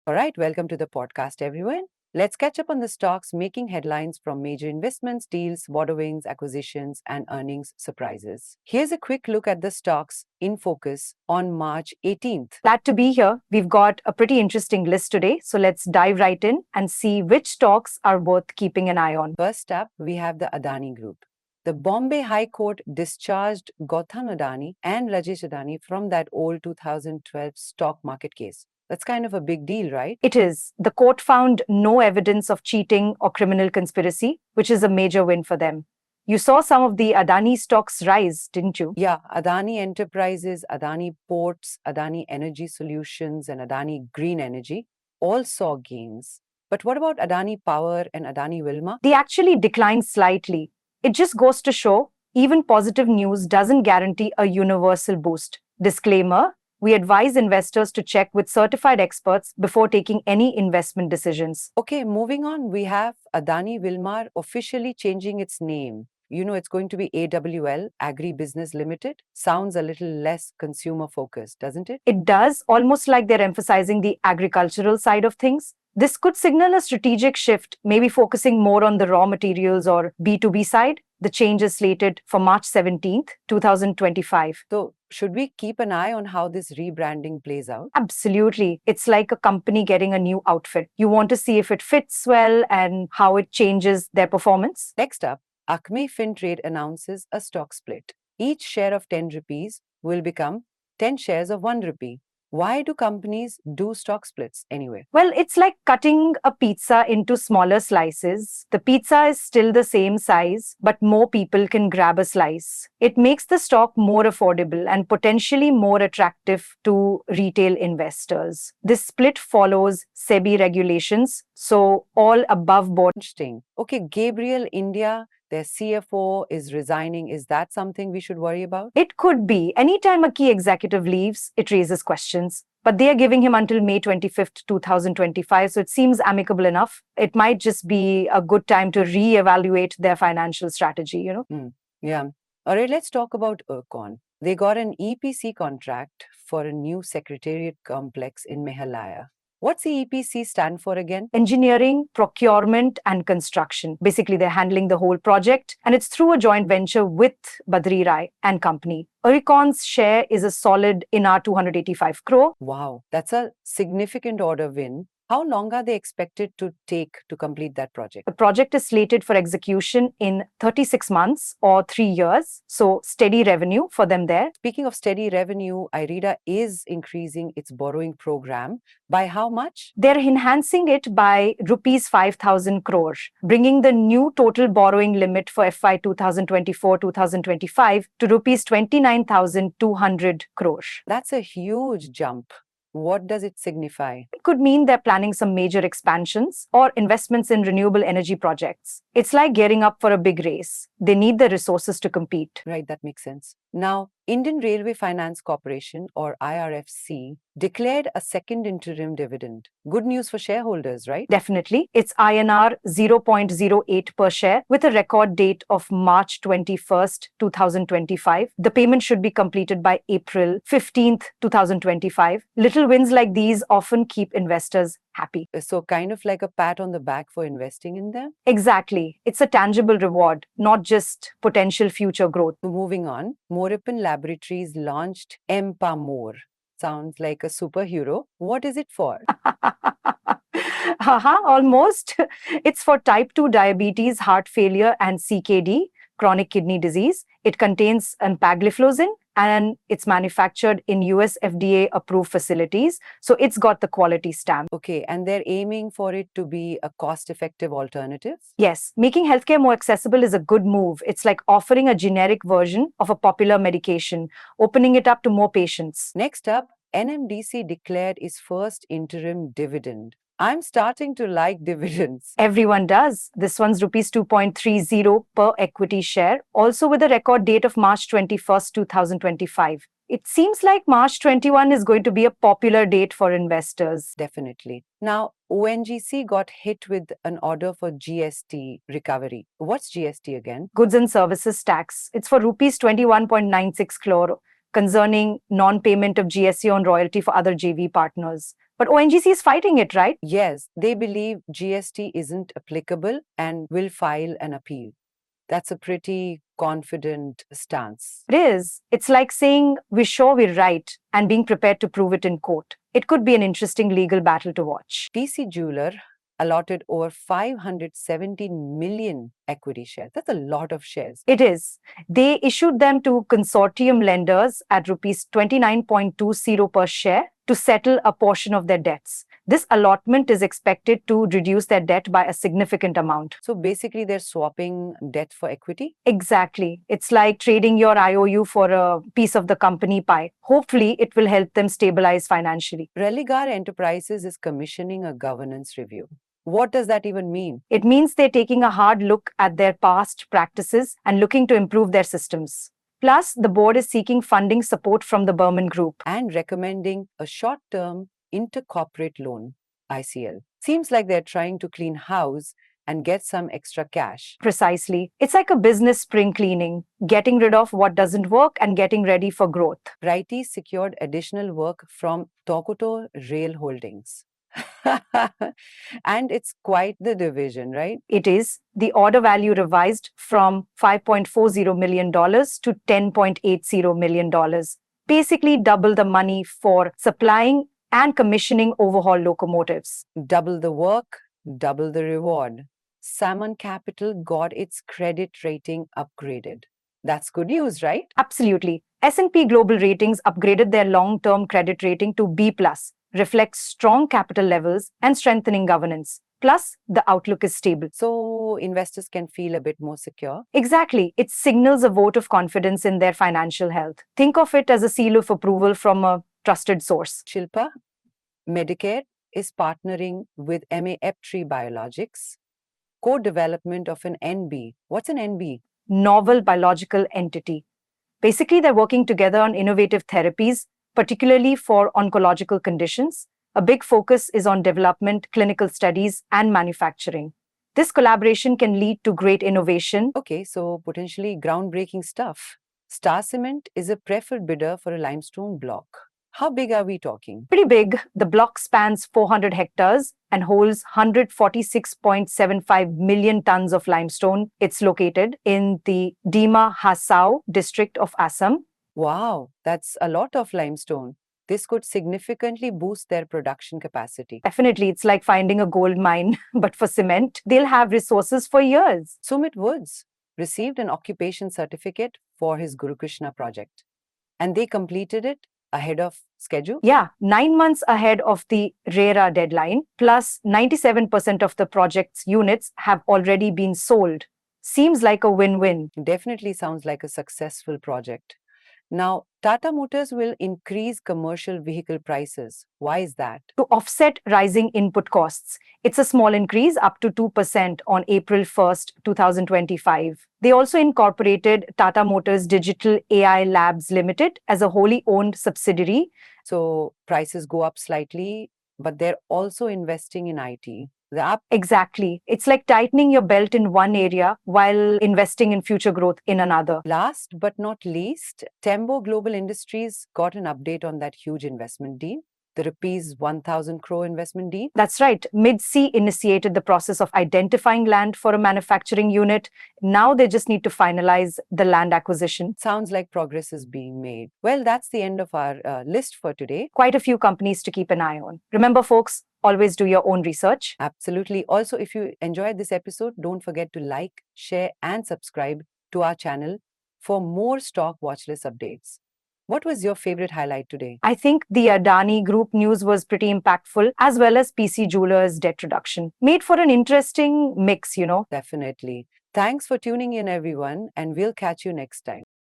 All right, welcome to the podcast, everyone. Let's catch up on the stocks making headlines from major investments, deals, borrowings, acquisitions, and earnings surprises. Here's a quick look at the stocks in focus on March 18th. Glad to be here. We've got a pretty interesting list today, so let's dive right in and see which stocks are worth keeping an eye on. First up, we have the Adani Group. The Bombay High Court discharged Gautam Adani and Rajesh Adani from that old 2012 stock market case. That's kind of a big deal, right? It is. The court found no evidence of cheating or criminal conspiracy, which is a major win for them. You saw some of the Adani stocks rise, didn't you? Yeah, Adani Enterprises, Adani Ports, Adani Energy Solutions, and Adani Green Energy all saw gains. But what about Adani Power and Adani Wilmar? They actually declined slightly. It just goes to show even positive news doesn't guarantee a universal boost. Disclaimer: we advise investors to check with certified experts before taking any investment decisions. Okay, moving on, we have Adani Wilmar officially changing its name. It's going to be AWL, Agri-Business Limited. Sounds a little less consumer focused, doesn't it? It does, almost like they're emphasizing the agricultural side of things. This could signal a strategic shift, maybe focusing more on the raw materials or B2B side. The change is slated for March 17th, 2025. So, should we keep an eye on how this rebranding plays out? Absolutely. It's like a company getting a new outfit. You want to see if it fits well and how it changes their performance. Next up, Acme Fintrade announces a stock split. Each share of 10 rupees will become 10 shares of 1 rupee. Why do companies do stock splits anyway? Well, it's like cutting a pizza into smaller slices. The pizza is still the same size, but more people can grab a slice. It makes the stock more affordable and potentially more attractive to retail investors. This split follows SEBI regulations, so all above board. Interesting. Okay, Gabriel India, their CFO is resigning. Is that something we should worry about? It could be. Anytime a key executive leaves, it raises questions. But they are giving him until May 25th, 2025, so it seems amicable enough. It might just be a good time to reevaluate their financial strategy, Yeah. All right, let's talk about Ercon. They got an EPC contract for a new secretariat complex in Meghalaya. What's the EPC stand for again? Engineering, procurement, and construction. Basically, they're handling the whole project, and it's through a joint venture with Badri Rai and company. Ericon's share is a solid INR 285 crore. Wow, that's a significant order win. How long are they expected to take to complete that project? The project is slated for execution in 36 months or 3 years, so steady revenue for them there. Speaking of steady revenue, IREDA is increasing its borrowing program. By how much? They're enhancing it by rupees 5,000 crore, bringing the new total borrowing limit for FY 2024-2025 to rupees 29,200 crore. That's a huge jump. What does it signify? It could mean they're planning some major expansions or investments in renewable energy projects. It's like gearing up for a big race. They need the resources to compete. Right, that makes sense. Now, Indian Railway Finance Corporation, or IRFC, declared a second interim dividend. Good news for shareholders, right? Definitely. It's INR 0.08 per share with a record date of March 21st, 2025. The payment should be completed by April 15th, 2025. Little wins like these often keep investors happy. So, kind of like a pat on the back for investing in them? Exactly. It's a tangible reward, not just potential future growth. Moving on, Moripin Laboratories launched Empamore. Sounds like a superhero. What is it for? Haha, almost. It's for type 2 diabetes, heart failure, and CKD, chronic kidney disease. It contains empagliflozin and it's manufactured in US FDA approved facilities. So it's got the quality stamp. Okay, and they're aiming for it to be a cost-effective alternative? Yes, making healthcare more accessible is a good move. It's like offering a generic version of a popular medication, opening it up to more patients. Next up, NMDC declared its first interim dividend. I'm starting to like dividends. Everyone does. This one's rupees 2.30 per equity share, also with a record date of March 21st, 2025. It seems like March 21 is going to be a popular date for investors. Definitely. Now, ONGC got hit with an order for GST recovery. What's GST again? Goods and services tax. It's for rupees 21.96 crore. concerning non-payment of GST on royalty for other JV partners. But ONGC is fighting it, right? Yes, they believe GST isn't applicable and will file an appeal. That's a pretty confident stance. It is. It's like saying we're sure we're right and being prepared to prove it in court. It could be an interesting legal battle to watch. PC Jeweler allotted over 517 million equity shares. That's a lot of shares. It is. They issued them to consortium lenders at rupees 29.20 per share to settle a portion of their debts. This allotment is expected to reduce their debt by a significant amount. So basically, they're swapping debt for equity? Exactly. It's like trading your IOU for a piece of the company pie. Hopefully, it will help them stabilize financially. Religar Enterprises is commissioning a governance review. What does that even mean? It means they're taking a hard look at their past practices and looking to improve their systems. Plus, the board is seeking funding support from the Berman Group. And recommending a short-term intercorporate loan, ICL. Seems like they're trying to clean house and get some extra cash. Precisely. It's like a business spring cleaning, getting rid of what doesn't work and getting ready for growth. Righty secured additional work from Tokoto Rail Holdings. And it's quite the division, right? It is. The order value revised from $5.40 million to $10.80 million. Basically, double the money for supplying and commissioning overhaul locomotives. Double the work, double the reward. Salmon Capital got its credit rating upgraded. That's good news, right? Absolutely. S&P Global Ratings upgraded their long-term credit rating to B+, reflects strong capital levels and strengthening governance. Plus, the outlook is stable. So investors can feel a bit more secure. Exactly. It signals a vote of confidence in their financial health. Think of it as a seal of approval from a trusted source. Shilpa, Medicare is partnering with MAF3 Biologics, co-development of an NB. What's an NB? Novel biological entity. Basically, they're working together on innovative therapies, particularly for oncological conditions. A big focus is on development, clinical studies, and manufacturing. This collaboration can lead to great innovation. Okay, so potentially groundbreaking stuff. Star Cement is a preferred bidder for a limestone block. How big are we talking? Pretty big. The block spans 400 hectares and holds 146.75 million tons of limestone. It's located in the Dima Hasao district of Assam. Wow, that's a lot of limestone. This could significantly boost their production capacity. Definitely, it's like finding a gold mine, but for cement, they'll have resources for years. Sumit Woods received an occupation certificate for his Guru Krishna project, and they completed it ahead of schedule? Yeah, 9 months ahead of the RERA deadline, plus 97% of the project's units have already been sold. Seems like a win-win. Definitely sounds like a successful project. Now, Tata Motors will increase commercial vehicle prices. Why is that? To offset rising input costs. It's a small increase up to 2% on April 1st, 2025. They also incorporated Tata Motors Digital AI Labs Limited as a wholly owned subsidiary. So prices go up slightly, but they're also investing in IT. Exactly. It's like tightening your belt in one area while investing in future growth in another. Last but not least, Tembo Global Industries got an update on that huge investment deal, the rupees 1,000 crore investment deal. That's right. Mid-C initiated the process of identifying land for a manufacturing unit. Now they just need to finalize the land acquisition. Sounds like progress is being made. Well, that's the end of our list for today. Quite a few companies to keep an eye on. Remember, folks, always do your own research. Absolutely. Also, if you enjoyed this episode, don't forget to like, share, and subscribe to our channel for more stock watchlist updates. What was your favorite highlight today? I think the Adani Group news was pretty impactful, as well as PC Jewelers debt reduction. Made for an interesting mix, Definitely. Thanks for tuning in, everyone, and we'll catch you next time.